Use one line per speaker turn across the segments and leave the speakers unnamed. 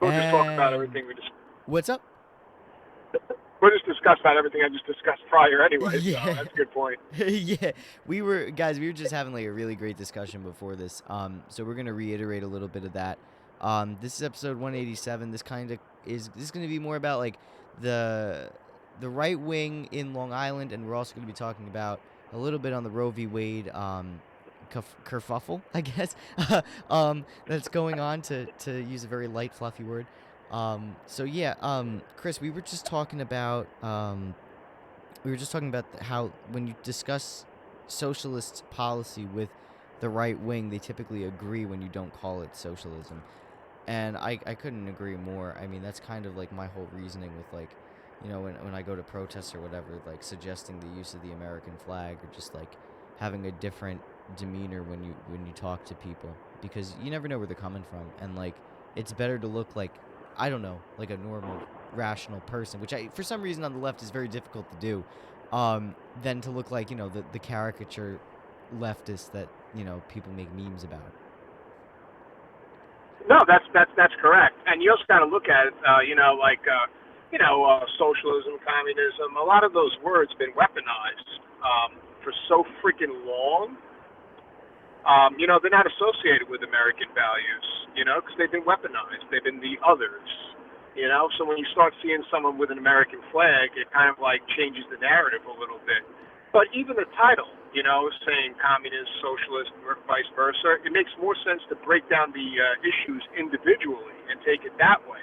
We'll just talk about
And
everything we just.
what's up?
We'll just discuss about everything I just discussed prior anyway. So
Yeah.
that's a good point.
Yeah. We were just having like a really great discussion before this. So we're gonna reiterate a little bit of that. This is episode 187. This is gonna be more about like the the right wing in Long Island, and we're also gonna be talking about a little bit on the Roe v. Wade kerfuffle, I guess. That's going on, to use a very light, fluffy word. So yeah, Chris, we were just talking about how when you discuss socialist policy with the right wing, they typically agree when you don't call it socialism. And I couldn't agree more. I mean, that's kind of like my whole reasoning with like, when I go to protests or whatever, like suggesting the use of the American flag or just like having a different demeanor when you talk to people, because you never know where they're coming from, and like it's better to look like, I don't know, like a normal rational person, which I for some reason on the left is very difficult to do, than to look like, the caricature leftist that, people make memes about.
No, that's correct. And you also got to look at it, socialism, communism. A lot of those words have been weaponized for so freaking long. They're not associated with American values, because they've been weaponized. They've been the others, So when you start seeing someone with an American flag, it kind of like changes the narrative a little bit. But even the title, saying communist, socialist, or vice versa, it makes more sense to break down the issues individually and take it that way.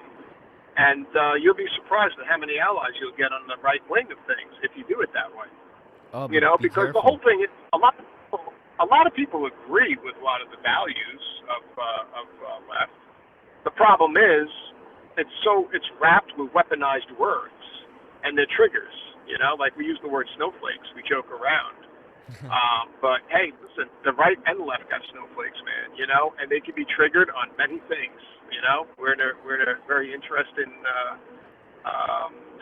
And you'll be surprised at how many allies you'll get on the right wing of things if you do it that way.
Oh, but be
Because the whole
careful.
thing is a lot of people agree with a lot of the values of left. The problem is it's wrapped with weaponized words and their triggers. Like we use the word snowflakes, we joke around. But hey, listen, the right and the left got snowflakes, man. And they can be triggered on many things. We're in a very interesting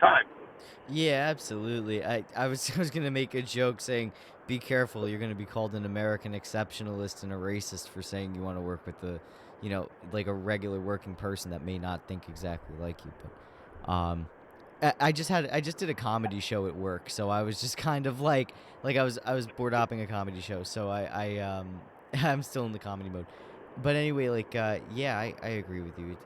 time.
Yeah, absolutely. I was I was gonna make a joke saying, "Be careful, you're gonna be called an American exceptionalist and a racist for saying you want to work with like a regular working person that may not think exactly like you." But I just did a comedy show at work, so I was just kind of like I was board hopping a comedy show, so I'm still in the comedy mode. But anyway, like yeah, I agree with you.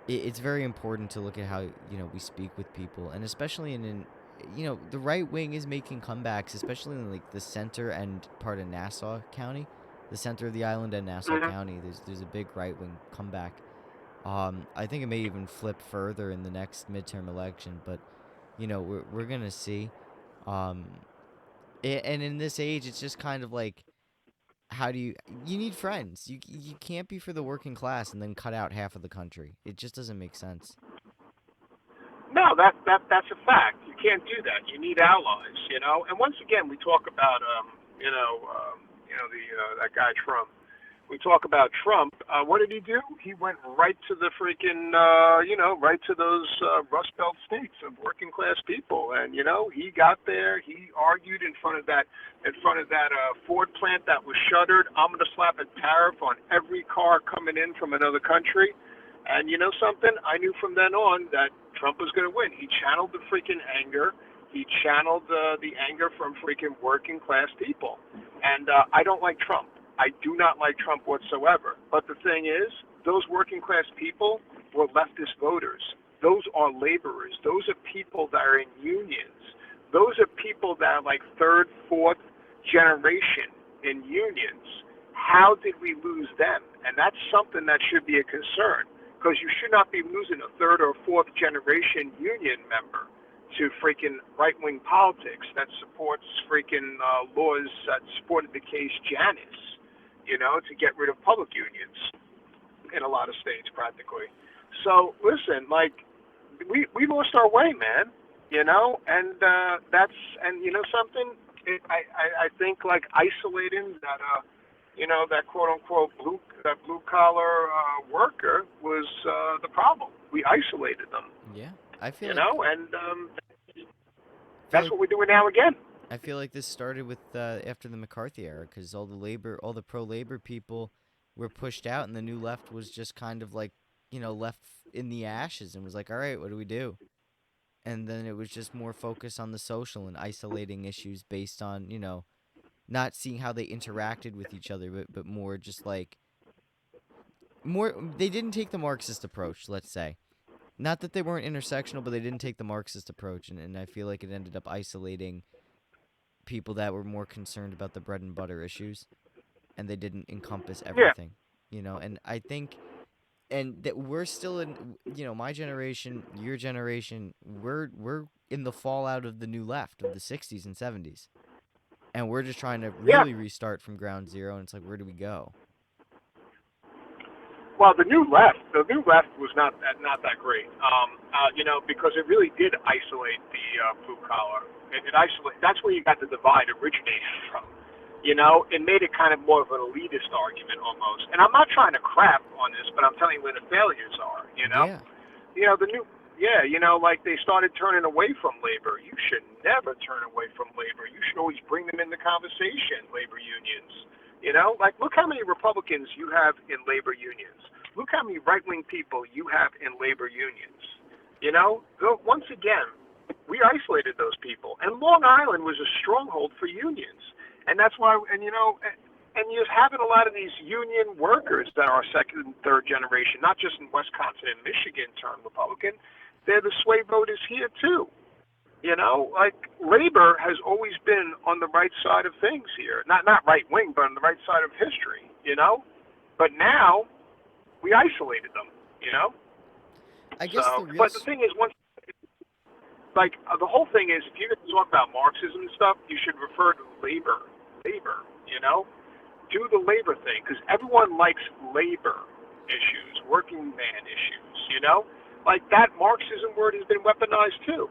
It's very important to look at how, we speak with people, and especially the right wing is making comebacks, especially in like the center and part of Nassau County, the center of the island and Nassau
Hmm.
County. There's a big right wing comeback. I think it may even flip further in the next midterm election, but we're gonna see. Um, and in this age, it's just kind of like, how do you need friends? You can't be for the working class and then cut out half of the country. It just doesn't make sense.
No, that's a fact. You can't do that. You need allies. And once again, we talk about the that guy Trump. We talk about Trump. What did he do? He went right to the freaking right to those Rust Belt states of working class people, and he got there. He argued in front of that Ford plant that was shuttered. I'm going to slap a tariff on every car coming in from another country. And you know something? I knew from then on that Trump was going to win. He channeled the freaking anger. He channeled the anger from freaking working class people. And I don't like Trump. I do not like Trump whatsoever. But the thing is, those working class people were leftist voters. Those are laborers. Those are people that are in unions. Those are people that are like third, fourth generation in unions. How did we lose them? And that's something that should be a concern, because you should not be losing a third or fourth generation union member to freaking right wing politics that supports freaking laws that supported the case Janus, to get rid of public unions in a lot of states practically. So listen, like we lost our way, man. And and something. I think like isolating that quote unquote blue collar worker was the problem. We isolated them,
Yeah, I feel like
and
I feel
that's
like
what we're doing now again.
I feel like this started with after the McCarthy era, because all the pro labor people were pushed out, and the new left was just kind of like left in the ashes and was like, all right, what do we do? And then it was just more focused on the social and isolating issues based on, not seeing how they interacted with each other, but more just like more. They didn't take the Marxist approach, let's say. Not that they weren't intersectional, but they didn't take the Marxist approach, and I feel like it ended up isolating people that were more concerned about the bread and butter issues, and they didn't encompass
Yeah,
everything, And I think, and that we're still in, my generation, your generation, we're in the fallout of the new left of the '60s and '70s, and we're just trying to
yeah.
really restart from ground zero. And it's like, where do we go?
Well, the new left was not that great. Because it really did isolate the blue collar. It isolate. That's where you got the divide originated from. It made it kind of more of an elitist argument almost. And I'm not trying to crap on this, but I'm telling you where the failures are.
Yeah,
The new. Yeah, like they started turning away from labor. You should never turn away from labor. You should always bring them in the conversation, labor unions. Like look how many Republicans you have in labor unions. Look how many right-wing people you have in labor unions. Once again, we isolated those people, and Long Island was a stronghold for unions, and that's why. And you're having a lot of these union workers that are second and third generation, not just in Wisconsin and Michigan turn Republican. They're the sway voters here too. Like labor has always been on the right side of things here. Not right wing, but on the right side of history. But now we isolated them.
I guess the
So,
real.
but the thing is, the whole thing is, if you're going to talk about Marxism and stuff, you should refer to labor. Labor. Do the labor thing because everyone likes labor issues, working man issues. Like that Marxism word has been weaponized too.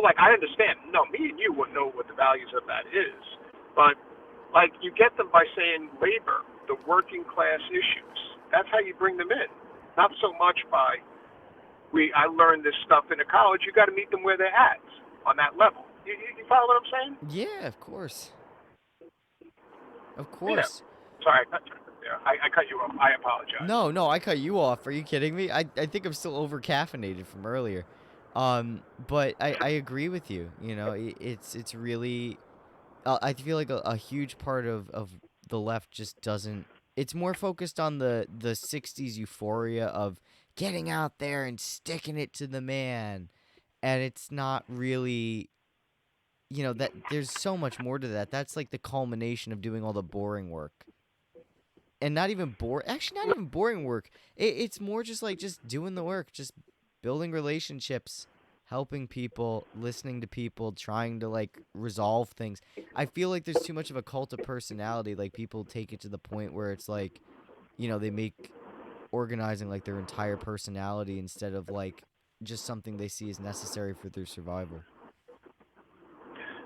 Like I understand. No, me and you wouldn't know what the values of that is, but like you get them by saying labor, the working class issues. That's how you bring them in. Not so much by I learned this stuff in a college. You got to meet them where they're at on that level. You follow what I'm saying?
Yeah, of course, of
Yeah.
course.
Sorry, I cut you off. I apologize.
No, no, I cut you off. Are you kidding me? I think I'm still over caffeinated from earlier. But I agree with you. It's really. I feel like a huge part of the left just doesn't. It's more focused on the '60s euphoria of getting out there and sticking it to the man, and it's not really. That there's so much more to that. That's like the culmination of doing all the boring work. And not even actually not even boring work. It's more just like just doing the work, just building relationships, helping people, listening to people, trying to like resolve things. I feel like there's too much of a cult of personality. Like people take it to the point where it's like, they make organizing like their entire personality instead of like just something they see as necessary for their survival.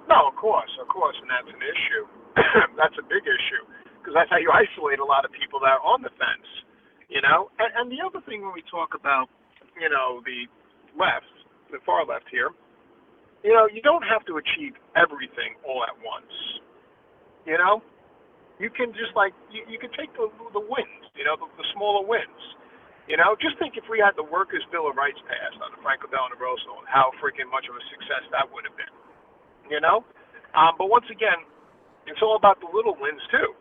No, of course, and that's an issue. That's a big issue because that's how you isolate a lot of people that are on the fence. And the other thing when we talk about, the left, the far left here, you don't have to achieve everything all at once. You know, you can just like you can take the wins, the smaller wins. Just think if we had the Workers' Bill of Rights passed under Franklin Delano Roosevelt, how freaking much of a success that would have been. But once again, it's all about the little wins too.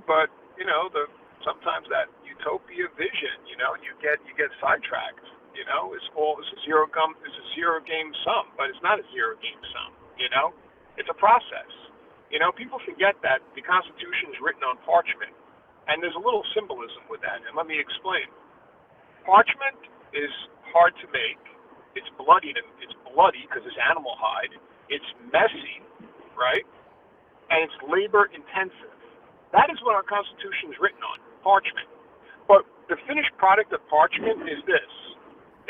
But the sometimes that utopia vision, you get sidetracked. It's a zero game sum, but it's not a zero game sum. It's a process. People forget that the Constitution is written on parchment, and there's a little symbolism with that. And let me explain. Parchment is hard to make. It's bloody. It's bloody because it's animal hide. It's messy, right? And it's labor intensive. That is what our Constitution is written on, parchment. But the finished product of parchment is this.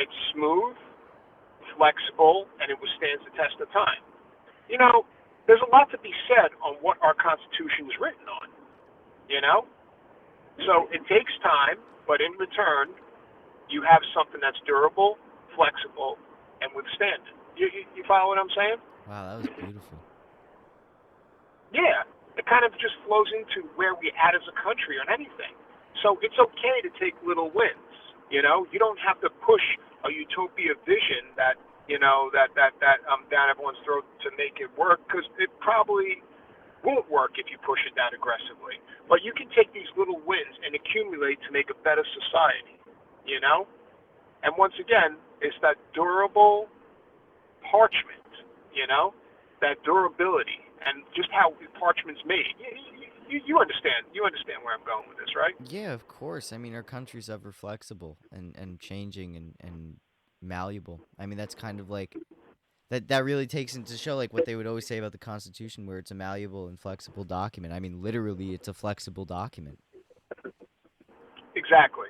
It's smooth, flexible, and it withstands the test of time. There's a lot to be said on what our Constitution is written on, So it takes time, but in return, you have something that's durable, flexible, and withstanding. You follow what I'm saying?
Wow, that was beautiful.
Yeah, it kind of just flows into where we're at as a country on anything. So it's okay to take little wins. You don't have to push a utopia vision that down everyone's throat to make it work, because it probably won't work if you push it that aggressively. But you can take these little wins and accumulate to make a better society. You know, and once again, it's that durable parchment. You know, that durability and just how parchment's made. You understand. You understand where I'm going with this, right?
Yeah, of course. I mean, our country's ever flexible and changing and malleable. I mean, that's kind of like that really takes into show like what they would always say about the Constitution, where it's a malleable and flexible document. I mean, literally, it's a flexible document.
Exactly.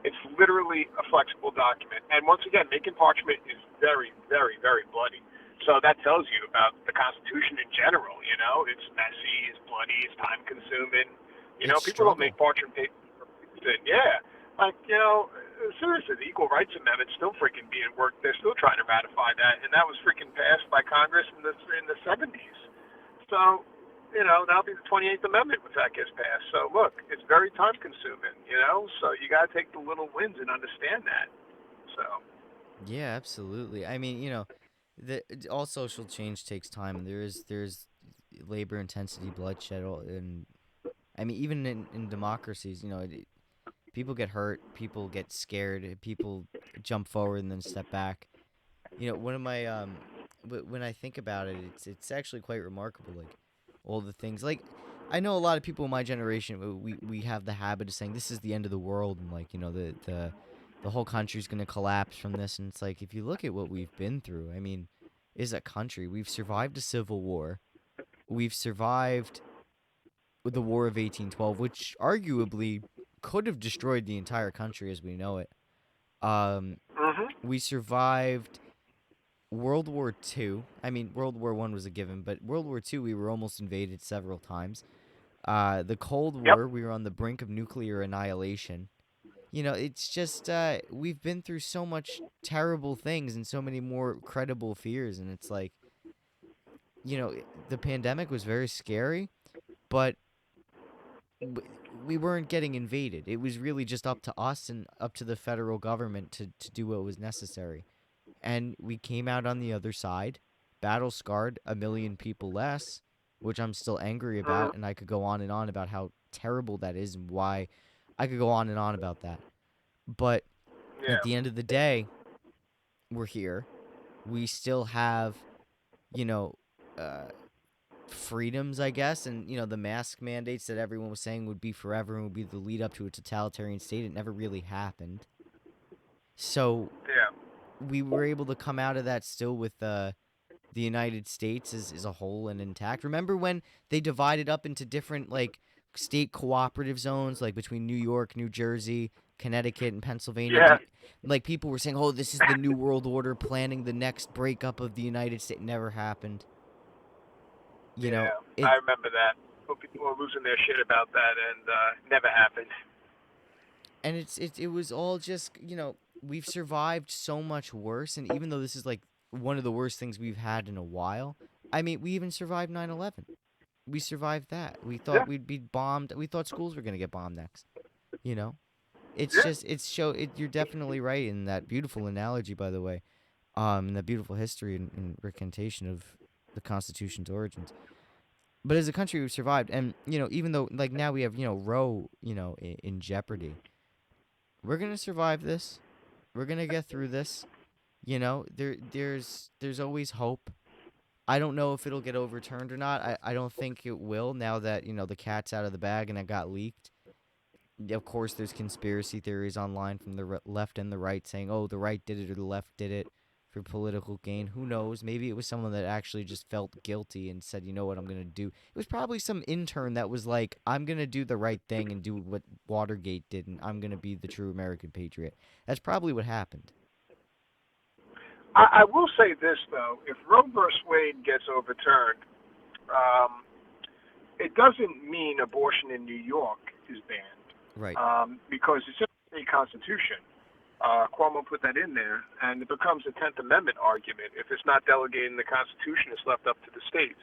It's literally a flexible document. And once again, making parchment is very, very, very bloody. So that tells you about the Constitution in general. It's messy, it's bloody, it's time consuming.
It's
People don't make
struggle.
parchment paper for reason. Yeah. Like, seriously, the Equal Rights Amendment's still freaking being worked. They're still trying to ratify that, and that was freaking passed by Congress in the 70s. So, that'll be the 28th Amendment if that gets passed. So, look, it's very time consuming, so you got to take the little wins and understand that. So,
Yeah, absolutely. I mean, all social change takes time, and there's labor intensity, bloodshed, and I mean, even in democracies, people get hurt, people get scared, people jump forward and then step back. One of my when I think about it, it's actually quite remarkable. Like all the things, like I know a lot of people in my generation, we have the habit of saying this is the end of the world, and like the whole country's gonna collapse from this. And it's like if you look at what we've been through, I mean, is a country we've survived a civil war, we've survived the War of 1812, which arguably could have destroyed the entire country as we know it. Um,
hmm
we survived World War II. I mean, World War One was a given, but World War II, we were almost invaded several times. The Cold
yep,
War, we were on the brink of nuclear annihilation. It's just we've been through so much terrible things and so many more credible fears, and it's like, the pandemic was very scary, but we weren't getting invaded. It was really just up to us and up to the federal government to do what was necessary. And we came out on the other side, battle scarred, a million people less, which I'm still angry
hmm
about. And I could go on and on about how terrible that is and why I could go on and on about that. But at
yeah,
the end of the day, we're here. We still have, you know, uh, freedoms, I guess, and the mask mandates that everyone was saying would be forever and would be the lead up to a totalitarian state. It never really happened. So
yeah,
we were able to come out of that still with the United States as a whole and intact. Remember when they divided up into different like state cooperative zones, like between New York, New Jersey, Connecticut, and Pennsylvania?
yeah,
Like people were saying, "Oh, this is the New World Order planning the next breakup of the United States." Never happened.
yeah.
It
I remember that. But people were losing their shit about that, and never happened.
and it was all just we've survived so much worse, and even though this is like one of the worst things we've had in a while, I mean, we even survived 9/11. We survived that. We thought
Yeah,
we'd be bombed. We thought schools were going to get bombed next. you know it's
yeah,
just you're definitely right in that beautiful analogy, by the way, and that beautiful history and recantation of the Constitution's origins. But as a country, we've survived, and even though like now we have Roe in jeopardy, we're gonna survive this. We're gonna get through this. There's always hope. I don't know if it'll get overturned or not. I don't think it will now that the cat's out of the bag and it got leaked. Of course, there's conspiracy theories online from the left and the right saying, "Oh, the right did it or the left did it for political gain." Who knows? Maybe it was someone that actually just felt guilty and said, "You know what? I'm gonna do." It was probably some intern that was like, "I'm gonna do the right thing and do what Watergate did, and I'm gonna be the true American patriot." That's probably what happened.
I will say this though: if Roe versus Wade gets overturned, um, it doesn't mean abortion in New York is banned,
Right.
because it's in the state constitution. Cuomo put that in there, and it becomes a Tenth Amendment argument. If it's not delegated in the Constitution, it's left up to the states.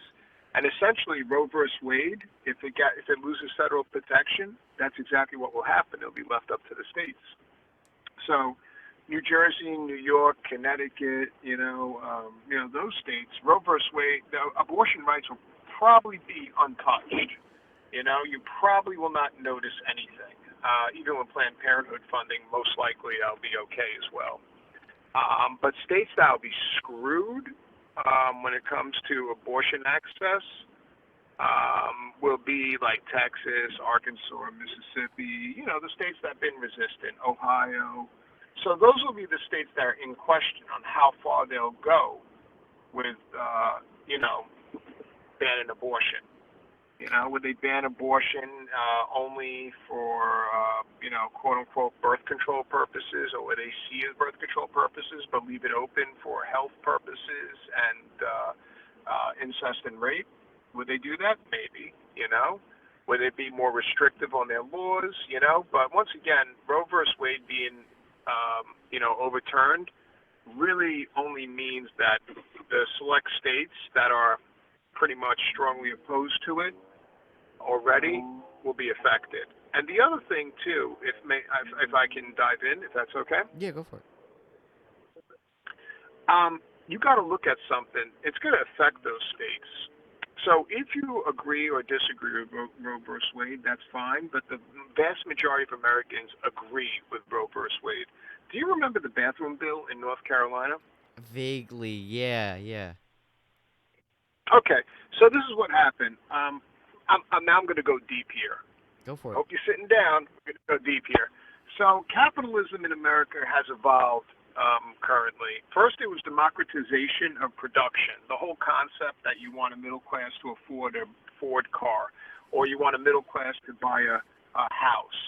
And essentially, Roe versus Wade, if it loses federal protection, that's exactly what will happen. It'll be left up to the states. So New Jersey, New York, Connecticut, those states, Roe versus Wade, the abortion rights will probably be untouched. You probably will not notice anything. Even with Planned Parenthood funding, most likely that'll be okay as well. But states that will be screwed when it comes to abortion access will be like Texas, Arkansas, Mississippi, the states that have been resistant, Ohio. So those will be the states that are in question on how far they'll go with, banning abortion. Would they ban abortion only for, quote unquote, birth control purposes, or would they see it as birth control purposes but leave it open for health purposes and incest and rape? Would they do that? Maybe. Would they be more restrictive on their laws? But once again, Roe versus Wade being, overturned really only means that the select states that are pretty much strongly opposed to it already will be affected. And the other thing too, if I can dive in, if that's okay.
Yeah, go for it.
You got to look at something. It's going to affect those states. So if you agree or disagree with Roe versus Wade, that's fine. But the vast majority of Americans agree with Roe versus Wade. Do you remember the bathroom bill in North Carolina?
Vaguely, yeah, yeah.
Okay, so this is what happened. Now I'm going to go deep here.
Go for it.
Hope you're sitting down. We're going to go deep here. So capitalism in America has evolved currently. First, it was democratization of production. The whole concept that you want a middle class to afford a Ford car, or you want a middle class to buy a house,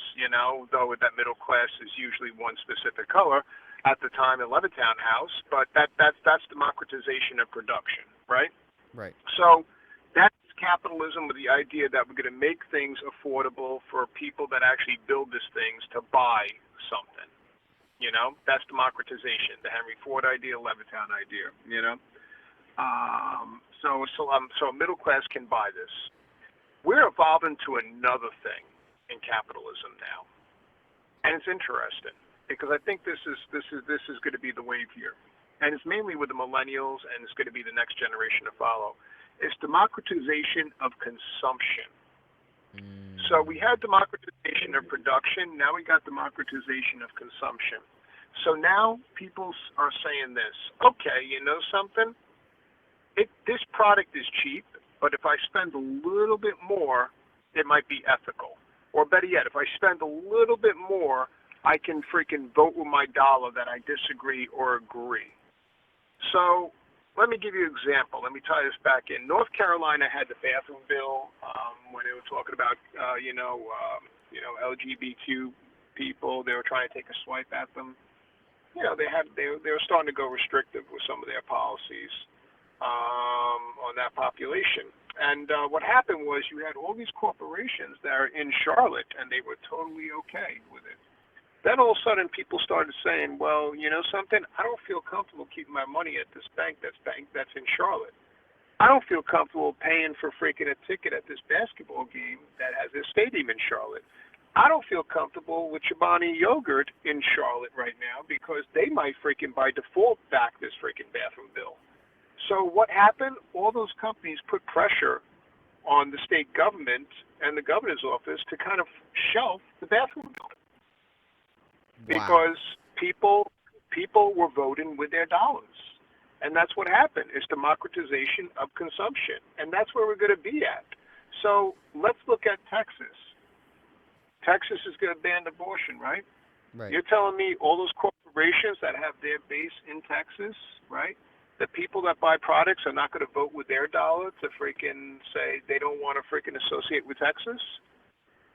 though that middle class is usually one specific color at the time, a Levittown house, but that's democratization of production, right?
Right.
So that's capitalism with the idea that we're going to make things affordable for people that actually build these things to buy something. That's democratization, the Henry Ford idea, Levittown idea, So a middle class can buy this. We're evolving to another thing in capitalism now. And it's interesting because I think this is going to be the wave here. And it's mainly with the millennials, and it's going to be the next generation to follow. It's democratization of consumption. So we had democratization of production. Now we got democratization of consumption. So now people are saying this. Okay, you know something? This product is cheap, but if I spend a little bit more, it might be ethical. Or better yet, if I spend a little bit more, I can freaking vote with my dollar that I disagree or agree. So let me give you an example. Let me tie this back in. North Carolina had the bathroom bill when they were talking about, LGBTQ people. They were trying to take a swipe at them. They were starting to go restrictive with some of their policies on that population. And what happened was you had all these corporations that are in Charlotte, and they were totally okay with it. Then all of a sudden, people started saying, well, you know something? I don't feel comfortable keeping my money at this bank that's in Charlotte. I don't feel comfortable paying for freaking a ticket at this basketball game that has a stadium in Charlotte. I don't feel comfortable with Chobani Yogurt in Charlotte right now because they might freaking by default back this freaking bathroom bill. So what happened? All those companies put pressure on the state government and the governor's office to kind of shelf the bathroom bill. Because people were voting with their dollars. And that's what happened. It's democratization of consumption. And that's where we're going to be at. So let's look at Texas. Texas is going to ban abortion, right?
Right.
You're telling me all those corporations that have their base in Texas, right? The people that buy products are not going to vote with their dollar to freaking say they don't want to freaking associate with Texas?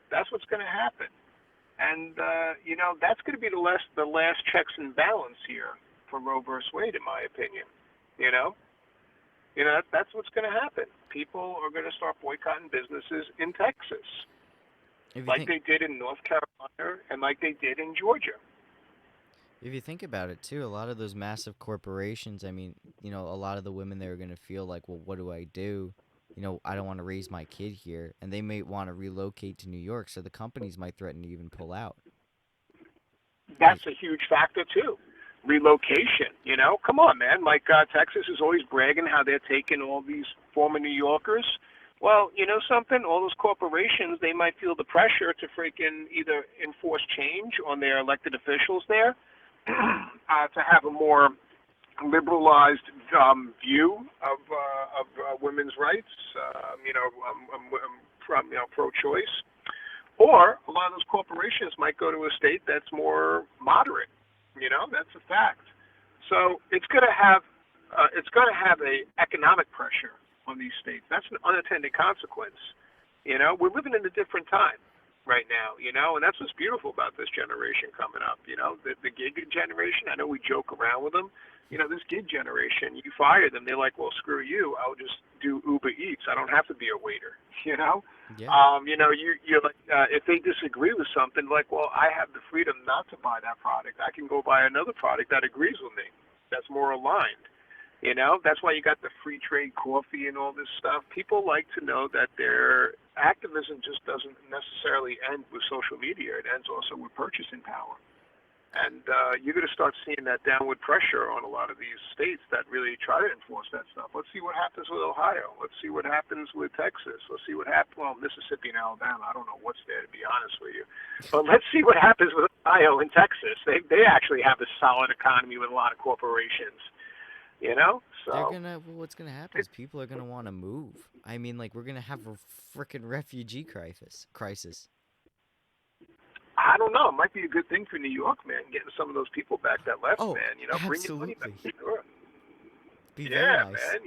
That's what's going to happen. And, that's going to be the last checks and balance here for Roe versus Wade, in my opinion. That's what's going to happen. People are going to start boycotting businesses in Texas, like they did in North Carolina and like they did in Georgia.
If you think about it, too, a lot of those massive corporations, I mean, a lot of the women there are going to feel like, well, what do I do? I don't want to raise my kid here. And they may want to relocate to New York, so the companies might threaten to even pull out.
That's a huge factor too. Relocation, come on, man. Like Texas is always bragging how they're taking all these former New Yorkers. Well, you know something? All those corporations, they might feel the pressure to freaking either enforce change on their elected officials there, to have a more liberalized view of women's rights, from pro-choice, or a lot of those corporations might go to a state that's more moderate. That's a fact. So it's going to have a economic pressure on these states. That's an unintended consequence. We're living in a different time right now, and that's what's beautiful about this generation coming up. The gig generation. I know we joke around with them. This gig generation, you fire them, they're like, well, screw you. I'll just do Uber Eats. I don't have to be a waiter.
Yeah.
You're like, if they disagree with something, like, well, I have the freedom not to buy that product. I can go buy another product that agrees with me, that's more aligned. That's why you got the free trade coffee and all this stuff. People like to know that their activism just doesn't necessarily end with social media. It ends also with purchasing power. And you're going to start seeing that downward pressure on a lot of these states that really try to enforce that stuff. Let's see what happens with Ohio. Let's see what happens with Texas. Let's see what happens, well, Mississippi and Alabama. I don't know what's there, to be honest with you. But let's see what happens with Ohio and Texas. They actually have a solid economy with a lot of corporations. So
what's gonna happen is people are gonna want to move. I mean, like, we're gonna have a freaking refugee crisis.
I don't know. It might be a good thing for New York, man, getting some of those people back that left,
Oh,
man. Bring your money back.
absolutely.
Sure.
Be very
Yeah,
nice.
man.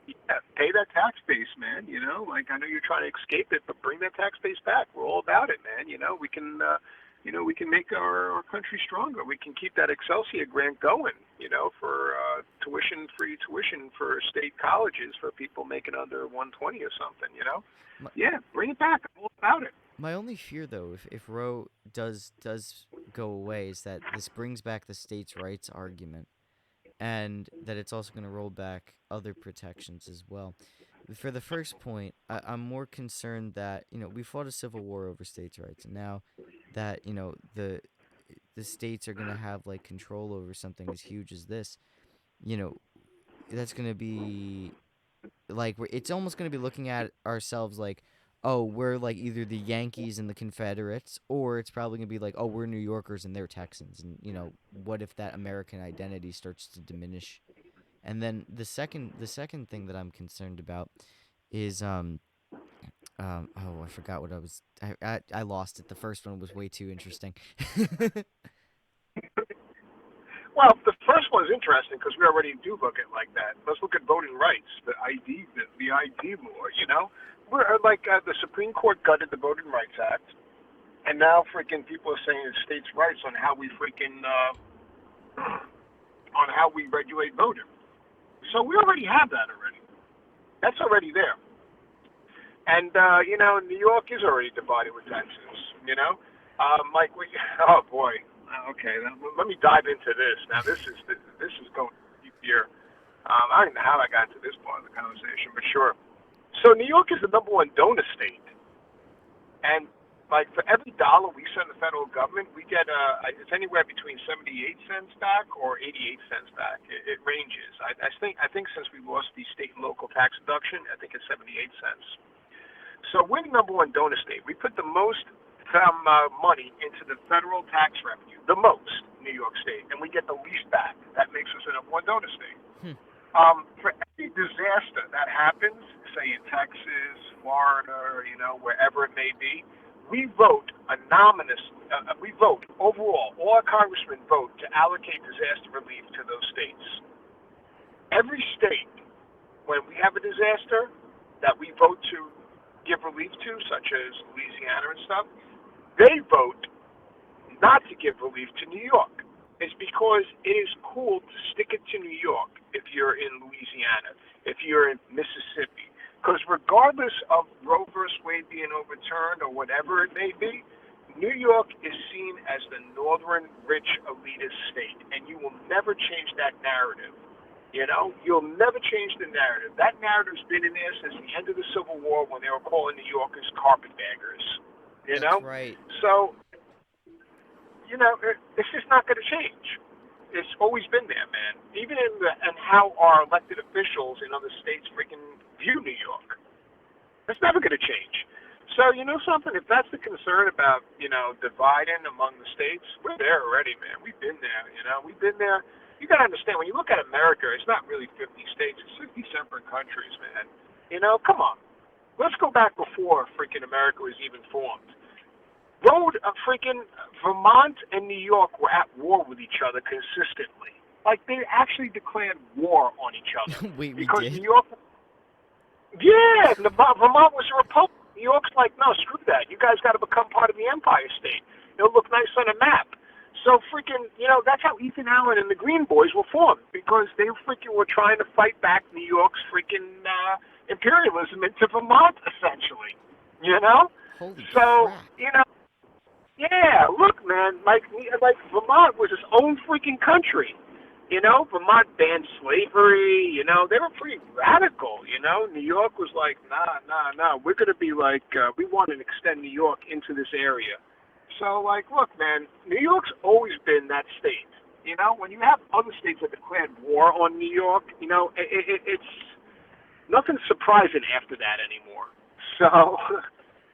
Yeah, pay that tax base, man. Like, I know you're trying to escape it, but bring that tax base back. We're all about it, man. We can, we can make our country stronger. We can keep that Excelsior grant going. For free tuition for state colleges for people making under 120 or something.
My,
Yeah, bring it back. I'm all about it.
my only fear, though, if Roe does go away, is that this brings back the states' rights argument, and that it's also going to roll back other protections as well. For the first point, I'm more concerned that we fought a civil war over states' rights, and now that the states are going to have like control over something as huge as this, you know, that's going to be like it's almost going to be looking at ourselves like, oh, we're like either the Yankees and the Confederates, or it's probably going to be like, oh, we're New Yorkers and they're Texans, and what if that American identity starts to diminish? And then the second thing that I'm concerned about is oh, I forgot what I lost it. The first one was way too interesting.
Well, the first one is interesting because we already do look at like that. Let's look at voting rights, the ID law. We're like the Supreme Court gutted the Voting Rights Act, and now freaking people are saying it's states' rights on how we freaking on how we regulate voting. So we already have that already. That's already there. And New York is already divided with Texas. Like oh boy. Okay, let me dive into this. Now this is going deep here. I don't know how I got to this part of the conversation, but sure. So New York is the number one donor state, and like for every dollar we send the federal government, we get it's anywhere between 78 cents back or 88 cents back. It ranges. I think since we lost the state and local tax deduction, I think it's 78 cents. So we're the number one donor state. We put the most money into the federal tax revenue, the most, New York State, and we get the least back. That makes us the number one donor state. For every disaster that happens, say in Texas, Florida, wherever it may be, we vote we vote overall. All our congressmen vote to allocate disaster relief to those states. Every state, when we have a disaster that we vote to give relief to, such as Louisiana and stuff, they vote not to give relief to New York. It's because it is cool to stick it to New York if you're in Louisiana, if you're in Mississippi. Because regardless of Roe versus Wade being overturned or whatever it may be, New York is seen as the northern rich elitist state, and you will never change that narrative. You'll never change the narrative. That narrative's been in there since the end of the Civil War when they were calling New Yorkers carpetbaggers.
That's right.
So it's just not going to change. It's always been there, man. Even in how our elected officials in other states freaking view New York. It's never going to change. So you know something? If that's the concern about dividing among the states, we're there already, man. We've been there. We've been there. You got to understand when you look at America, it's not really 50 states. It's 50 separate countries, man. Come on. Let's go back before freaking America was even formed. Freaking Vermont and New York were at war with each other consistently. Like they actually declared war on each other
Wait, we
because
did?
New York. Yeah, Vermont was a republic. New York's like, no, screw that. You guys got to become part of the Empire State. It'll look nice on a map. So freaking, that's how Ethan Allen and the Green Boys were formed because they freaking were trying to fight back New York's freaking imperialism into Vermont, essentially. You know?
Holy
So,
crap.
Yeah, look, man, like Vermont was its own freaking country. Vermont banned slavery. They were pretty radical. New York was like, nah. We're gonna be like, we want to extend New York into this area. So, like, look, man, New York's always been that state. When you have other states that declared war on New York, it's nothing surprising after that anymore. So,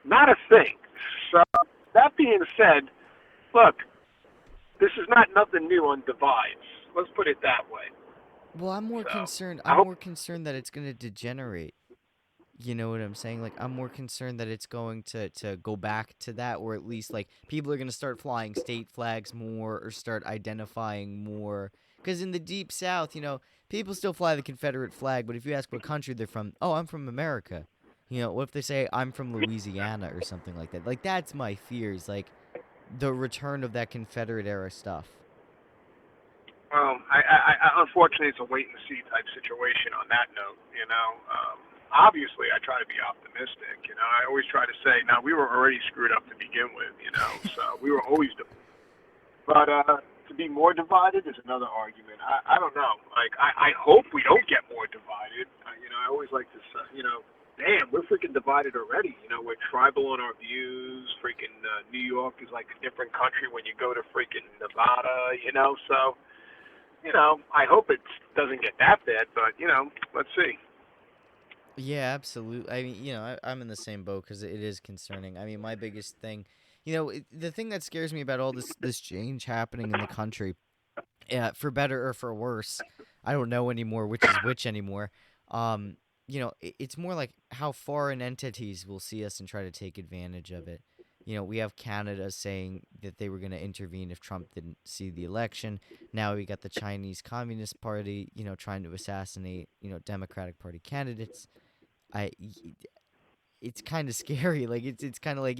not a thing. So, that being said, look, this is not nothing new on divides. Let's put it that way.
Well, I'm more
So,
concerned.
I
I'm
hope.
more concerned that it's going to degenerate. You know what I'm saying? Like, I'm more concerned that it's going to go back to that, or at least, like, people are going to start flying state flags more or start identifying more. Because in the Deep South, people still fly the Confederate flag, but if you ask what country they're from, oh, I'm from America. What if they say, I'm from Louisiana or something like that? Like, that's my fears, like, the return of that Confederate era stuff.
Unfortunately, it's a wait and see type situation on that note. Obviously, I try to be optimistic. I always try to say, now we were already screwed up to begin with. So we were always. But to be more divided is another argument. I don't know. Like I hope we don't get more divided. I always like to say, damn, we're freaking divided already. We're tribal on our views. Freaking New York is like a different country when you go to freaking Nevada. So. I hope it doesn't get that bad, but let's see.
Yeah, absolutely. I mean, I'm in the same boat because it is concerning. I mean, my biggest thing, the thing that scares me about all this change happening in the country, for better or for worse, I don't know anymore which is which anymore. Um, it's more like how foreign entities will see us and try to take advantage of it. We have Canada saying that they were going to intervene if Trump didn't see the election. Now we got the Chinese Communist Party, trying to assassinate, Democratic Party candidates. I it's kind of scary. Like it's kind of like,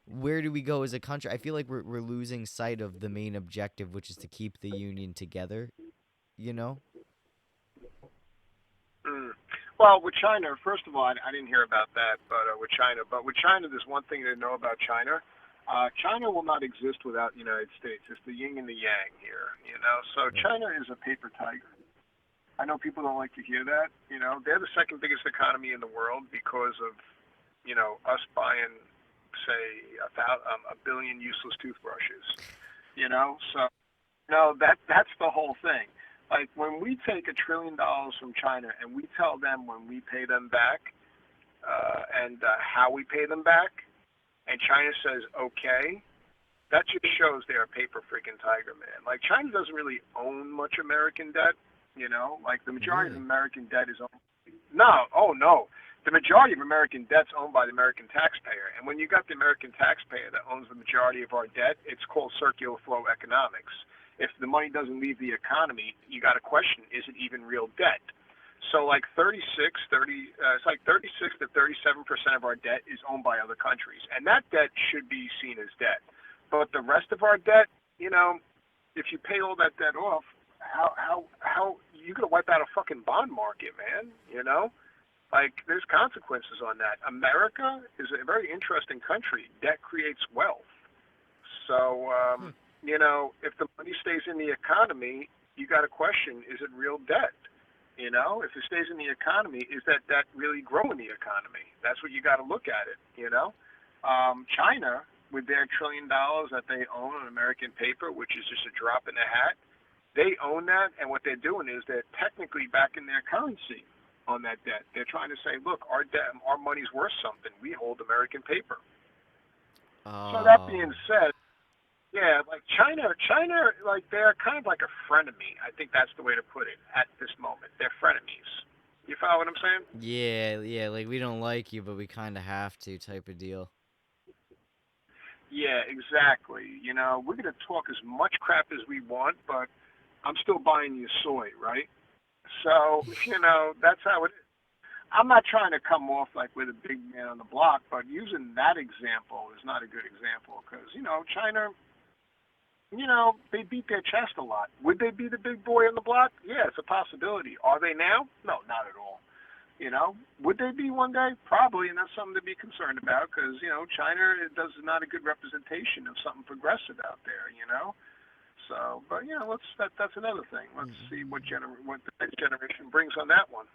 where do we go as a country? I feel like we're losing sight of the main objective, which is to keep the union together, you know?
Mm. Well, with China, first of all, I didn't hear about that, but with China, there's one thing to know about China. China will not exist without the United States. It's the yin and the yang here. So
Right.
China is a paper tiger. I know people don't like to hear that. They're the second biggest economy in the world because of us buying, say, a billion useless toothbrushes. So that's the whole thing. Like when we take $1 trillion from China and we tell them when we pay them back and how we pay them back, and China says okay, that just shows they're a paper freaking tiger, man. Like China doesn't really own much American debt. Like the majority of
Really?
American debt is owned. No, oh no. The majority of American debt's owned by the American taxpayer. And when you got the American taxpayer that owns the majority of our debt, it's called circular flow economics. If the money doesn't leave the economy, you got to question, is it even real debt? So like 36 to 37% of our debt is owned by other countries. And that debt should be seen as debt. But the rest of our debt, if you pay all that debt off, how you gonna wipe out a fucking bond market, man? Like there's consequences on that. America is a very interesting country. Debt creates wealth. So
Hmm.
if the money stays in the economy, you got to question: is it real debt? If it stays in the economy, is that debt really growing the economy? That's what you got to look at it. China, with their $1 trillion that they own on American paper, which is just a drop in the hat. They own that, and what they're doing is they're technically backing their currency on that debt. They're trying to say, look, our debt, our money's worth something. We hold American paper. So that being
Oh.
said, yeah, like China, like they're kind of like a frenemy. I think that's the way to put it at this moment. They're frenemies. You follow what I'm saying?
Yeah, yeah, like we don't like you, but we kind of have to type of deal.
Yeah, exactly. You know, we're gonna talk as much crap as we want, but I'm still buying you soy, right? So, that's how it is. I'm not trying to come off like we're the big man on the block, but using that example is not a good example because, China, they beat their chest a lot. Would they be the big boy on the block? Yeah, it's a possibility. Are they now? No, not at all. Would they be one day? Probably, and that's something to be concerned about because, China does not a good representation of something progressive out there. So, but that's another thing. Let's see what the next generation brings on that one.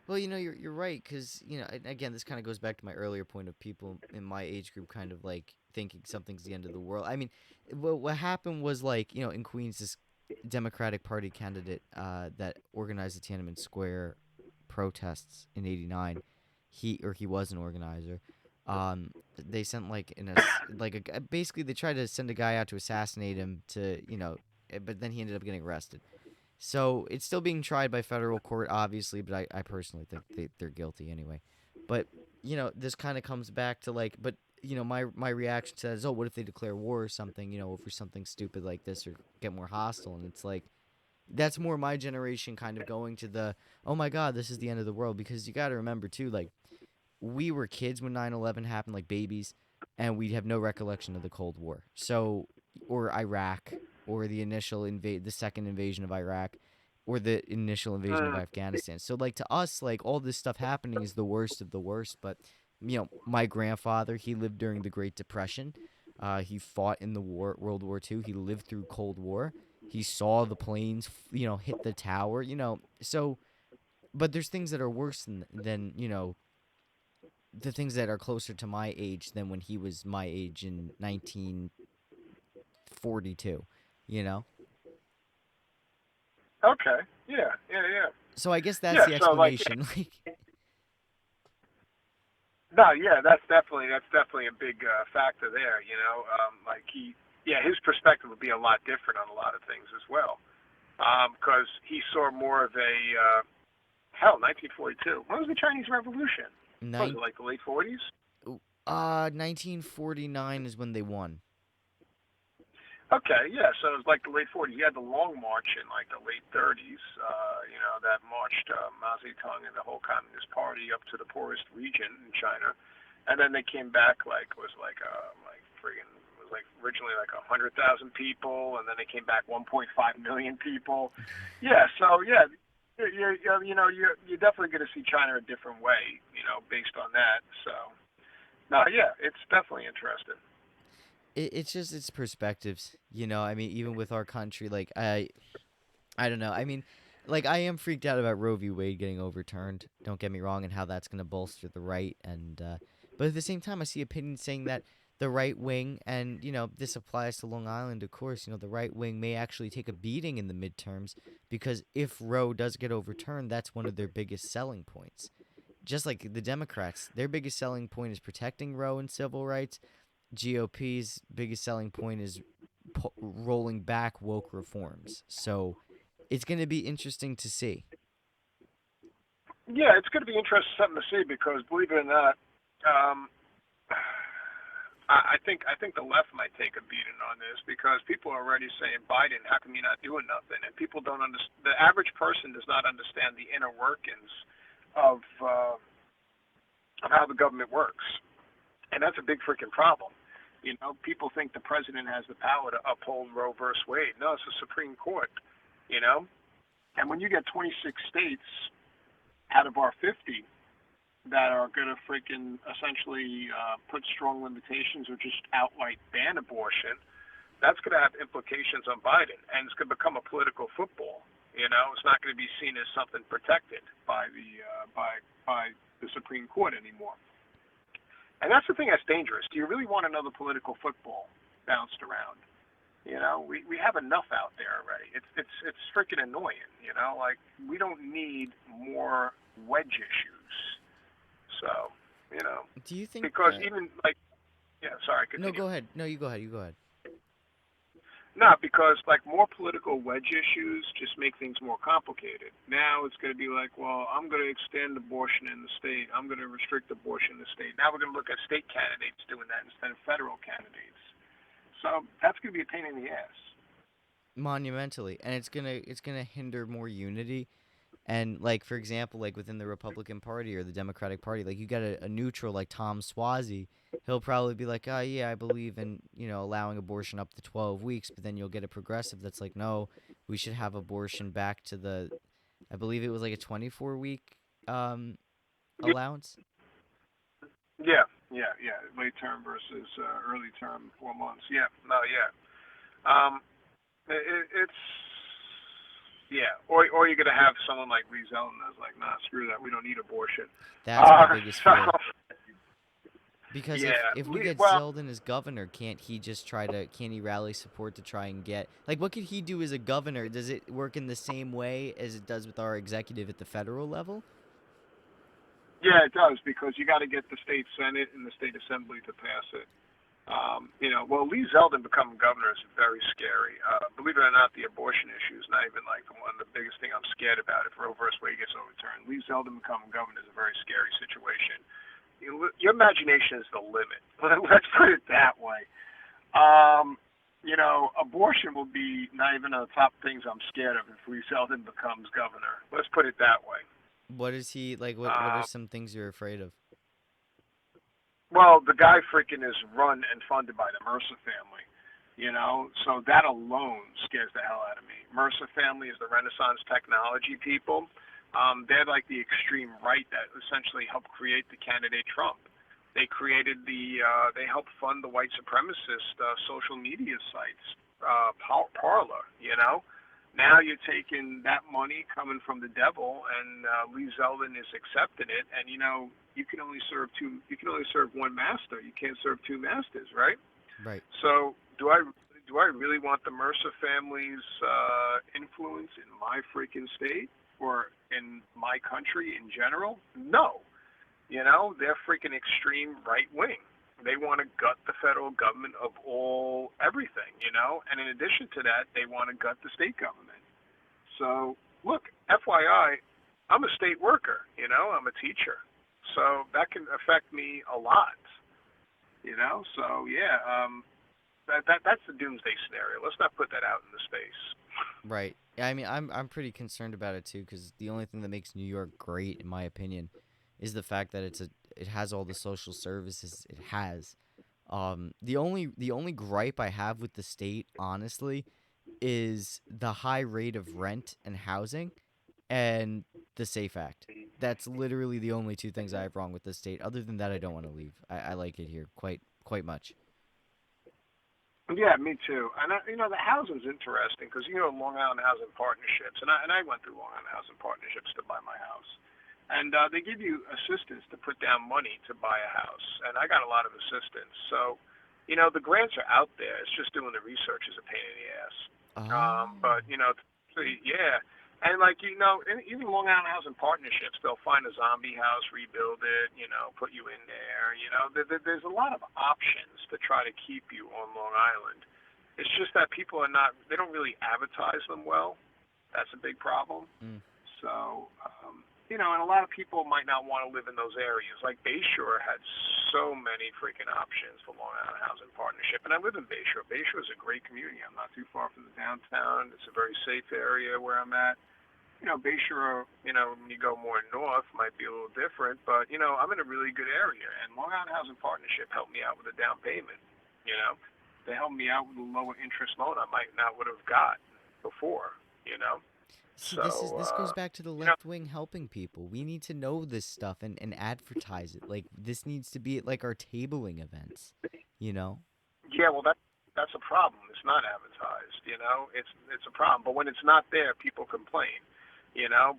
Well, you're right, because again, this kind of goes back to my earlier point of people in my age group kind of like thinking something's the end of the world. I mean, what happened was like in Queens, this Democratic Party candidate that organized the Tiananmen Square protests in '89, he was an organizer. They sent like basically they tried to send a guy out to assassinate him but then he ended up getting arrested. So it's still being tried by federal court, obviously, but I personally think they're guilty anyway. But, this kind of comes back to like, but, my reaction to that is, oh, what if they declare war or something, over something stupid like this or get more hostile? And it's like, that's more my generation kind of going to the, oh my God, this is the end of the world. Because you got to remember, too, like, we were kids when 9/11 happened, like babies, and we have no recollection of the Cold War. So, or Iraq, or the second invasion of Iraq, or the initial invasion of
Mm,
Afghanistan. So, like to us, like all this stuff happening is the worst of the worst. But my grandfather, he lived during the Great Depression. He fought in the World War II. He lived through Cold War. He saw the planes, hit the tower. So, but there's things that are worse than the things that are closer to my age than when he was my age in 1942, you know?
okay. Yeah. Yeah. Yeah.
So I guess that's
Yeah.
the
So like,
explanation. Like,
no, yeah, that's definitely a big factor there. Like his perspective would be a lot different on a lot of things as well, because he saw more of a 1942. When was the Chinese Revolution? What was
nine,
it, like the late 40s?
1949 is when they won.
Okay, yeah. So it was like the late 40s. You had the Long March in like the late 30s. That marched Mao Zedong and the whole Communist Party up to the poorest region in China, and then they came back like friggin' it was like originally like 100,000 people, and then they came back 1.5 million people. Yeah. So yeah. You're definitely going to see China a different way, based on that. So, no, yeah, it's definitely interesting.
It's just it's perspectives, I mean, even with our country, like I don't know. I mean, like I am freaked out about Roe v. Wade getting overturned. Don't get me wrong, and how that's going to bolster the right. And but at the same time, I see opinions saying that the right wing, and this applies to Long Island, of course. The right wing may actually take a beating in the midterms because if Roe does get overturned, that's one of their biggest selling points. Just like the Democrats, their biggest selling point is protecting Roe and civil rights. GOP's biggest selling point is rolling back woke reforms. So it's going to be interesting to see.
Yeah, it's going to be interesting something to see because believe it or not, um, I think the left might take a beating on this because people are already saying, Biden, how come you're not doing nothing? And people don't understand. The average person does not understand the inner workings of how the government works, and that's a big freaking problem. People think the president has the power to uphold Roe versus Wade. No, it's the Supreme Court. You know, and when you get 26 states out of our 50 that are going to freaking essentially put strong limitations or just outright ban abortion, that's going to have implications on Biden, and it's going to become a political football. It's not going to be seen as something protected by the Supreme Court anymore. And that's the thing that's dangerous. Do you really want another political football bounced around? We have enough out there already. It's freaking annoying. Like we don't need more wedge issues. So, you know,
Do you think
because
that?
even like, yeah, sorry,
No,
continue.
go ahead. No, you go ahead. You go ahead.
Not because like more political wedge issues just make things more complicated. Now it's going to be like, well, I'm going to extend abortion in the state. I'm going to restrict abortion in the state. Now we're going to look at state candidates doing that instead of federal candidates. So that's going to be a pain in the ass.
Monumentally, and it's gonna hinder more unity. And like for example, like within the Republican Party or the Democratic Party, like you got a neutral like Tom Swazi, he'll probably be like, oh yeah, I believe in allowing abortion up to 12 weeks. But then you'll get a progressive that's like, no, we should have abortion back to I believe it was like a 24 week um allowance.
Yeah. Late term versus early term, 4 months. Yeah, no, yeah. Um, it's yeah. Or you're gonna have someone like Lee Zeldin that's like, nah, screw that. We don't need abortion.
That's my
Uh,
biggest
so
fear. Because if
yeah,
if we get
well,
Zeldin as governor, can't he rally support to try and get, like, what could he do as a governor? Does it work in the same way as it does with our executive at the federal level?
yeah, it does because you got to get the state senate and the state assembly to pass it. Well, Lee Zeldin becoming governor is very scary. Believe it or not, the abortion issue is not even like the biggest thing I'm scared about if Roe versus Wade gets overturned. Lee Zeldin becoming governor is a very scary situation. Your imagination is the limit. Let's put it that way. Abortion will be not even on the top things I'm scared of if Lee Zeldin becomes governor. Let's put it that way.
What is he like? What are
Um,
some things you're afraid of?
Well, the guy freaking is run and funded by the Mercer family, so that alone scares the hell out of me. Mercer family is the Renaissance technology people. They're like the extreme right that essentially helped create the candidate Trump. They helped fund the white supremacist social media sites, Parler. Now you're taking that money coming from the devil, and Lee Zeldin is accepting it. And you can only serve two. You can only serve one master. You can't serve two masters, right?
Right.
So do I really want the Mercer family's influence in my freaking state or in my country in general? No. They're freaking extreme right wing. They want to gut the federal government of everything, and in addition to that, they want to gut the state government. So, look, FYI, I'm a state worker, I'm a teacher. So that can affect me a lot, So, yeah, that's the doomsday scenario. Let's not put that out in the space.
Right. Yeah, I mean, I'm pretty concerned about it too, because the only thing that makes New York great, in my opinion, is the fact that it has all the social services it has. The only gripe I have with the state, honestly, is the high rate of rent and housing, and the SAFE Act. That's literally the only two things I have wrong with the state. Other than that, I don't want to leave. I like it here quite much.
Yeah, me too. And the housing's interesting because Long Island Housing Partnerships, and I went through Long Island Housing Partnerships to buy my house, and they give you assistance to put down money to buy a house, and I got a lot of assistance. So, the grants are out there. It's just doing the research is a pain in the ass.
Oh.
But yeah, and like even Long Island Housing Partnerships, they'll find a zombie house, rebuild it, put you in there. There's a lot of options to try to keep you on Long Island. It's just that people are not, they don't really advertise them well. That's a big problem.
Mm.
So, and a lot of people might not want to live in those areas. Like Bayshore had so many freaking options for Long Island Housing Partnership, and I live in Bayshore. Bayshore is a great community. I'm not too far from the downtown. It's a very safe area where I'm at. Bayshore, when you go more north, might be a little different, but I'm in a really good area, and Long Island Housing Partnership helped me out with a down payment. You know, they helped me out with a lower interest loan I might not would have got before. You know,
See,
so
this goes back to the
you know,
left wing helping people. We need to know this stuff and advertise it. Like, this needs to be at like our tabling events, you know?
yeah, well that's a problem. It's not advertised. It's a problem. But when it's not there, people complain.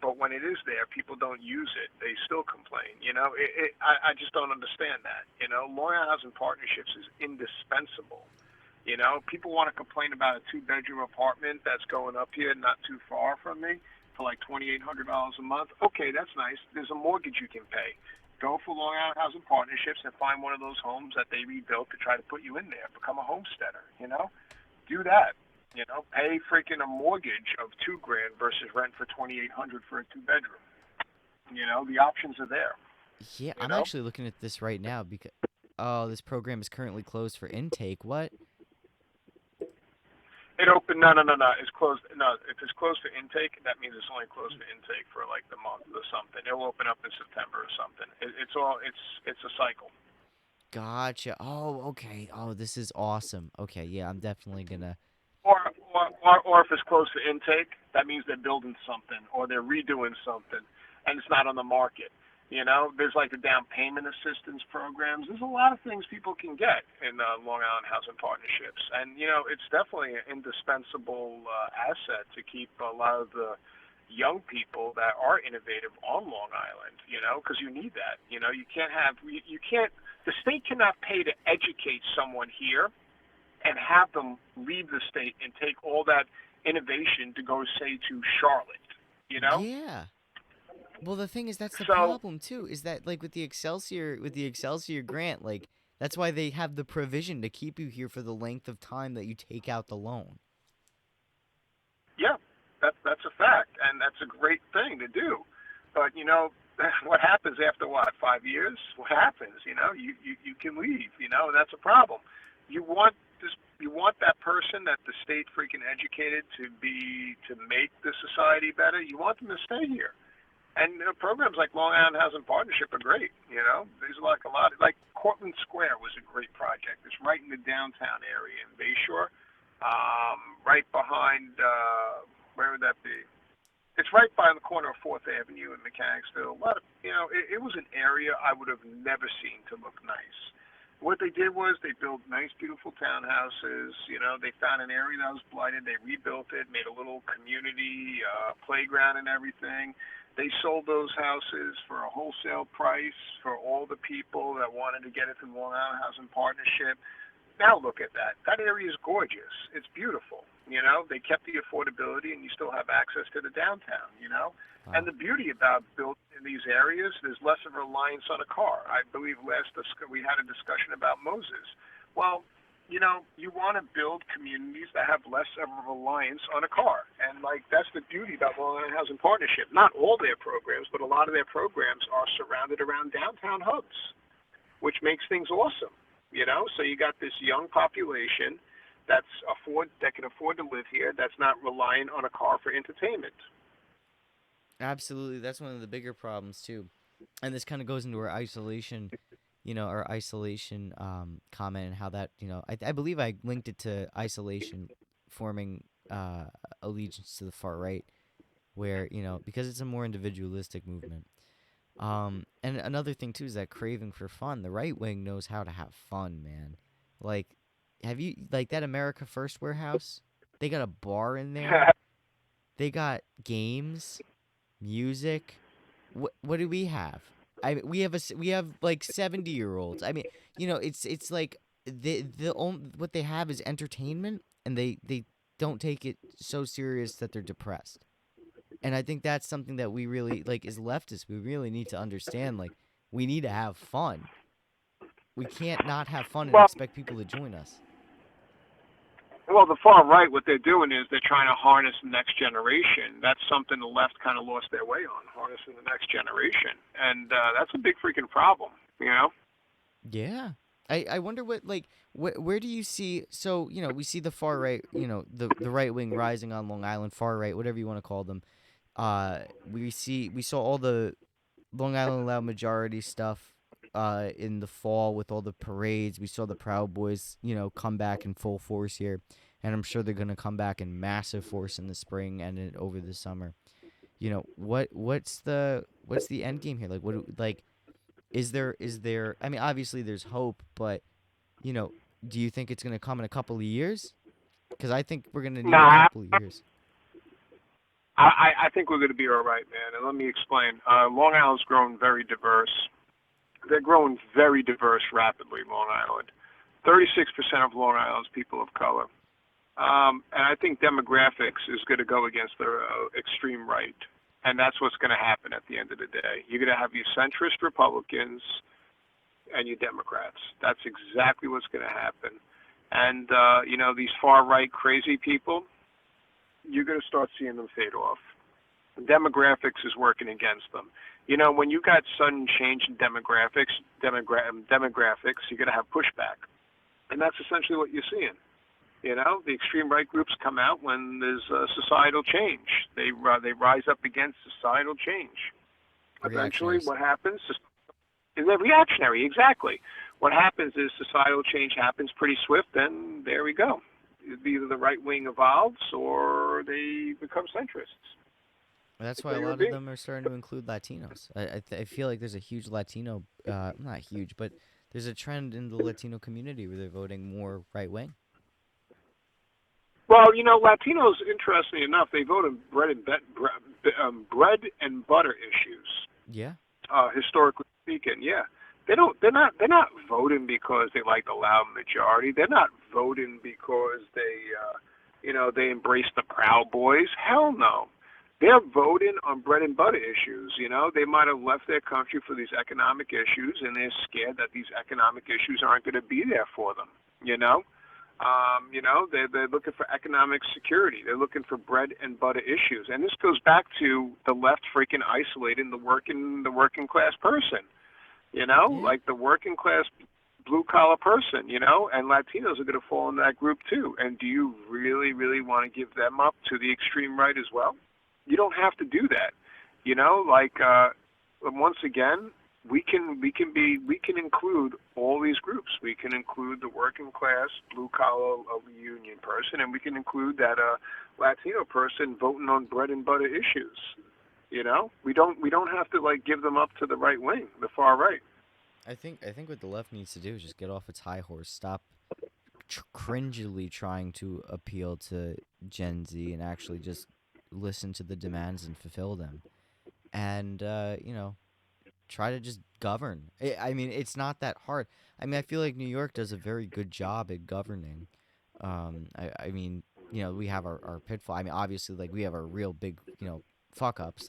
But when it is there, people don't use it. They still complain. I just don't understand that. Long Island Housing Partnerships is indispensable. People want to complain about a two-bedroom apartment that's going up here not too far from me for like $2,800 a month. Okay, that's nice. There's a mortgage you can pay. Go for Long Island Housing Partnerships and find one of those homes that they rebuilt to try to put you in there. Become a homesteader. Do that. Pay freaking a mortgage of $2,000 versus rent for $2,800 for a two-bedroom. The options are there.
Yeah,
You
I'm
know,
actually looking at this right now because oh, this program is currently closed for intake. What?
it opened. No, no, no, no. It's closed. No, if it's closed for intake, that means it's only closed for intake for like the month or something. It'll open up in September or something. It's all. It's a cycle.
Gotcha. Oh, okay. Oh, this is awesome. Okay, yeah, I'm definitely gonna.
Or if it's closed for intake, that means they're building something or they're redoing something, and it's not on the market. There's like the down payment assistance programs. There's a lot of things people can get in Long Island Housing Partnerships, and it's definitely an indispensable asset to keep a lot of the young people that are innovative on Long Island. Because you need that. You can't have you can't. The state cannot pay to educate someone here and have them leave the state and take all that innovation to go say to Charlotte. You know?
Yeah. Well, the thing is, that's the
So
problem too. Is that like with the Excelsior grant, like that's why they have the provision to keep you here for the length of time that you take out the loan.
yeah, that's a fact, and that's a great thing to do. But what happens after what 5 years? What happens? You can leave. And that's a problem. You want this. You want that person that the state freaking educated to make the society better. You want them to stay here. And programs like Long Island Housing Partnership are great. There's like a lot. Like Cortlandt Square was a great project. It's right in the downtown area in Bayshore, right behind. Where would that be? It's right by the corner of Fourth Avenue in Mechanicsville. A lot of it was an area I would have never seen to look nice. What they did was they built nice, beautiful townhouses. They found an area that was blighted. They rebuilt it, made a little community playground and everything. They sold those houses for a wholesale price for all the people that wanted to get it through Long Island Housing Partnership. Now look at that. That area is gorgeous. It's beautiful. They kept the affordability, and you still have access to the downtown. And
Wow.
the beauty about building in these areas, there's less of a reliance on a car. I believe we had a discussion about Moses. Well, you want to build communities that have less of a reliance on a car, and like that's the beauty about Long Island Housing Partnership. Not all their programs, but a lot of their programs are surrounded around downtown hubs, which makes things awesome. So you got this young population that can afford to live here, that's not relying on a car for entertainment.
Absolutely, that's one of the bigger problems too. And this kind of goes into our isolation comment and how that I believe I linked it to isolation forming allegiance to the far right, where because it's a more individualistic movement. And another thing too is that craving for fun. The right wing knows how to have fun, man. Like, have you like that America First warehouse? They got a bar in there. They got games, music. What do we have? We have like 70-year-olds. I mean, it's like what they have is entertainment, and they don't take it so serious that they're depressed. And I think that's something that we really like as leftists. We really need to understand. Like, we need to have fun. We can't not have fun and
Well,
expect people to join us.
well, the far right, what they're doing is they're trying to harness the next generation. That's something the left kind of lost their way on, harnessing the next generation, and that's a big freaking problem.
Yeah. I wonder what like where do you see so we see the far right the right wing rising on Long Island, far right, whatever you want to call them. We saw all the Long Island Loud Majority stuff in the fall with all the parades. We saw the Proud Boys come back in full force here, and I'm sure they're gonna come back in massive force in the spring and over the summer. What's the end game here? Like like is there I mean, obviously there's hope, but you know, do you think it's going to come in a couple of years? Cuz I think we're going to need a
Nah,
couple of years.
I think we're going to be all right, man. And let me explain. Long Island's grown very diverse. They're growing very diverse rapidly, Long Island. 36% of Long Island's people of color. And I think demographics is going to go against the extreme right. And that's what's going to happen at the end of the day. You're going to have your centrist Republicans and your Democrats. That's exactly what's going to happen. And, these far-right crazy people, you're going to start seeing them fade off. Demographics is working against them. When you got sudden change in demographics, you're going to have pushback. And that's essentially what you're seeing. The extreme right groups come out when there's societal change. They rise up against societal change. Eventually, what happens is they're reactionary. Exactly. What happens is societal change happens pretty swift, and there we go. Either the right wing evolves or they become centrists.
That's why a lot of them are starting to include Latinos. I feel like there's a huge Latino, not huge, but there's a trend in the Latino community where they're voting more right wing.
Well, Latinos, interestingly enough, they vote on bread and butter issues.
Yeah.
Historically speaking, yeah. They're not voting because they like the loud majority. They're not voting because they embrace the Proud Boys. Hell no. They're voting on bread and butter issues. They might have left their country for these economic issues, and they're scared that these economic issues aren't going to be there for them. They're looking for economic security. They're looking for bread and butter issues, and this goes back to the left freaking isolating the working class person. Like the working class blue collar person. And Latinos are going to fall in that group too. And do you really, really want to give them up to the extreme right as well? You don't have to do that. Once again, we can include all these groups. We can include the working class blue collar union person, and we can include that Latino person voting on bread and butter issues. We don't have to give them up to the right wing, the far right.
I think what the left needs to do is just get off its high horse, stop cringily trying to appeal to Gen Z, and actually just listen to the demands and fulfill them, and try to just govern. I mean, it's not that hard. I mean, I feel like New York does a very good job at governing. I mean, we have our pitfall. I mean, obviously, we have our real big, fuck ups,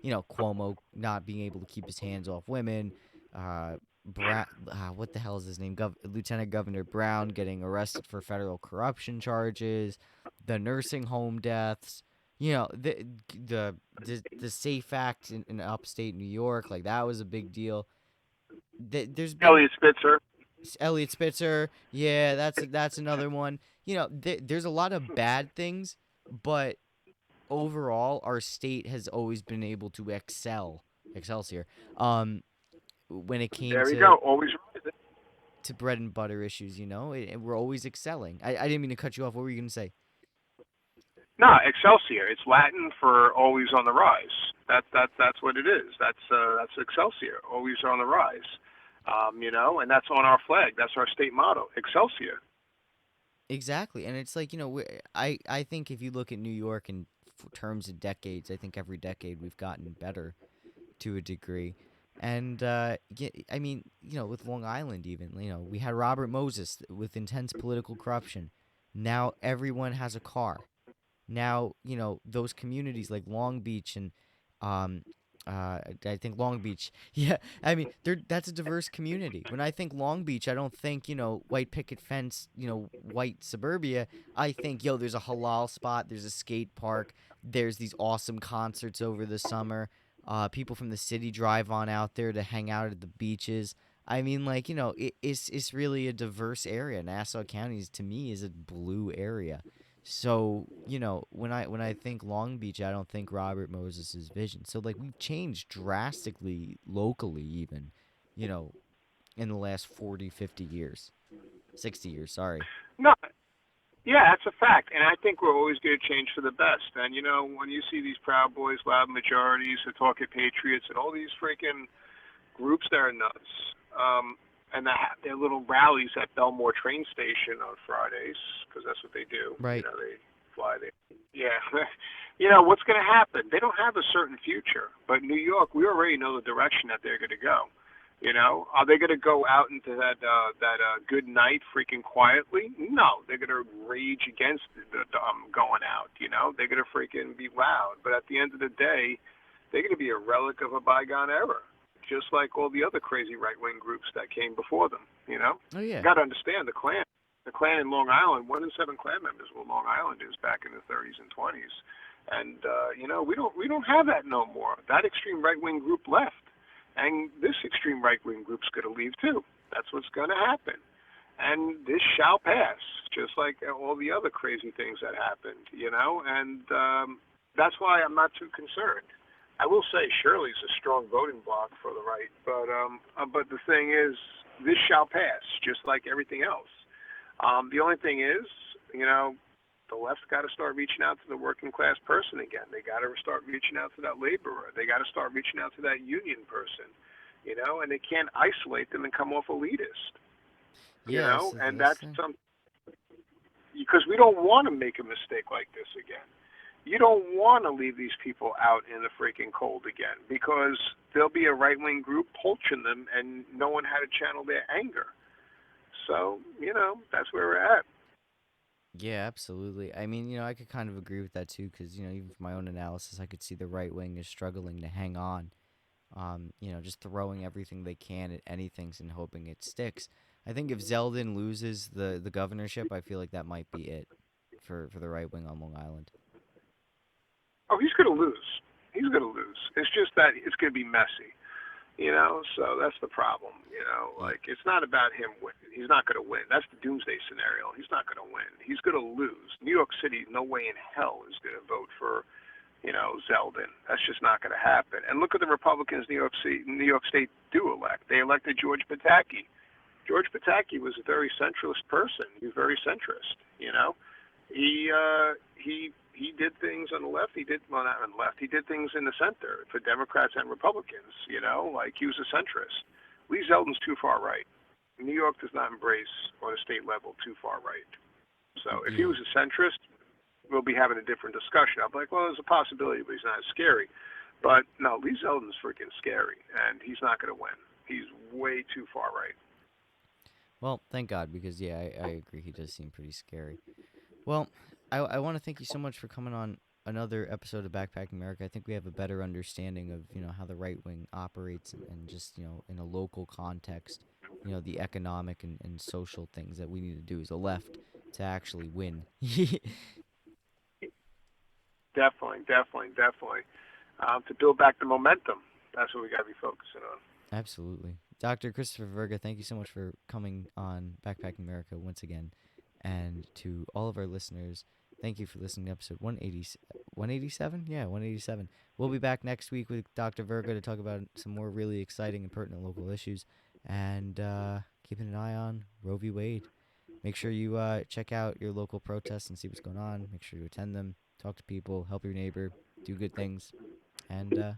Cuomo not being able to keep his hands off women, what the hell is his name? Lieutenant Governor Brown getting arrested for federal corruption charges, the nursing home deaths. The SAFE Act in upstate New York, that was a big deal. There's been Elliot Spitzer, yeah, that's another one. There's a lot of bad things, but overall, our state has always been able to Excelsior. When it came to bread and butter issues, we're always excelling. I didn't mean to cut you off. What were you gonna say?
No, Excelsior. It's Latin for always on the rise. That's what it is. That's Excelsior, always on the rise. And that's on our flag. That's our state motto, Excelsior.
Exactly, and it's I think if you look at New York in terms of decades, I think every decade we've gotten better to a degree. And I mean, with Long Island even, we had Robert Moses with intense political corruption. Now everyone has a car. Now, those communities like Long Beach and I think Long Beach. Yeah, I mean, that's a diverse community. When I think Long Beach, I don't think, white picket fence, white suburbia. I think, there's a halal spot, there's a skate park, there's these awesome concerts over the summer. People from the city drive on out there to hang out at the beaches. I mean, it's really a diverse area. Nassau County, to me, is a blue area. So, when I think Long Beach, I don't think Robert Moses' vision. So, we've changed drastically locally even, in the last 40, 50 years. 60 years, sorry.
No, yeah, that's a fact. And I think we're always going to change for the best. And, when you see these Proud Boys, loud majorities, the Talking Patriots, and all these freaking groups that are nuts, and they have their little rallies at Belmore train station on Fridays, because that's what they do.
Right.
fly there. Yeah. What's going to happen? They don't have a certain future. But New York, we already know the direction that they're going to go. Are they going to go out into that good night freaking quietly? No, they're going to rage against the going out. They're going to freaking be loud. But at the end of the day, they're going to be a relic of a bygone era, just like all the other crazy right wing groups that came before them.
Oh
You
yeah.
got to understand the Klan. The Klan in Long Island, 1 in 7 Klan members were Long Islanders back in the 30s and 20s, and we don't have that no more. That extreme right wing group left, and this extreme right wing group's going to leave too. That's what's going to happen, and this shall pass, just like all the other crazy things that happened. And that's why I'm not too concerned. I will say Shirley's a strong voting bloc for the right, but the thing is, this shall pass, just like everything else. The only thing is, the left's got to start reaching out to the working class person again. They got to start reaching out to that laborer. They got to start reaching out to that union person, and they can't isolate them and come off elitist,
Yeah, that's
and
that's
that's
the
some because we don't want to make a mistake like this again. You don't want to leave these people out in the freaking cold again because there'll be a right wing group poaching them and no one how to channel their anger. So, that's where we're at.
Yeah, absolutely. I mean, I could kind of agree with that too, because even from my own analysis, I could see the right wing is struggling to hang on. Just throwing everything they can at anything and hoping it sticks. I think if Zeldin loses the governorship, I feel like that might be it for the right wing on Long Island.
Oh, he's going to lose. He's going to lose. It's just that it's going to be messy. So that's the problem.
Ye-
It's not about him winning. He's not going to win. That's the doomsday scenario. He's not going to win. He's going to lose. New York City, no way in hell is going to vote for, Zeldin. That's just not going to happen. And look at the Republicans New York State do elect. They elected George Pataki. George Pataki was a very centralist person. He was very centrist. He did things on the left. He did well not on the left. He did things in the center for Democrats and Republicans. Like he was a centrist. Lee Zeldin's too far right. New York does not embrace on a state level too far right. So if he
Yeah.
was a centrist, we'll be having a different discussion. I'm like, well, there's a possibility, but he's not as scary. But no, Lee Zeldin's freaking scary, and he's not going to win. He's way too far right.
Well, thank God, because yeah, I agree. He does seem pretty scary. Well, I want to thank you so much for coming on another episode of Backpacking America. I think we have a better understanding of how the right wing operates and just in a local context. The economic and social things that we need to do as a left to actually win.
Definitely, definitely, definitely. To build back the momentum, that's what we got to be focusing on.
Absolutely. Dr. Christopher Verga, thank you so much for coming on Backpacking America once again. And to all of our listeners, thank you for listening to episode 180, 187? Yeah, 187. We'll be back next week with Dr. Verga to talk about some more really exciting and pertinent local issues. And keeping an eye on Roe v. Wade. Make sure you check out your local protests and see what's going on. Make sure to attend them, talk to people, help your neighbor, do good things. And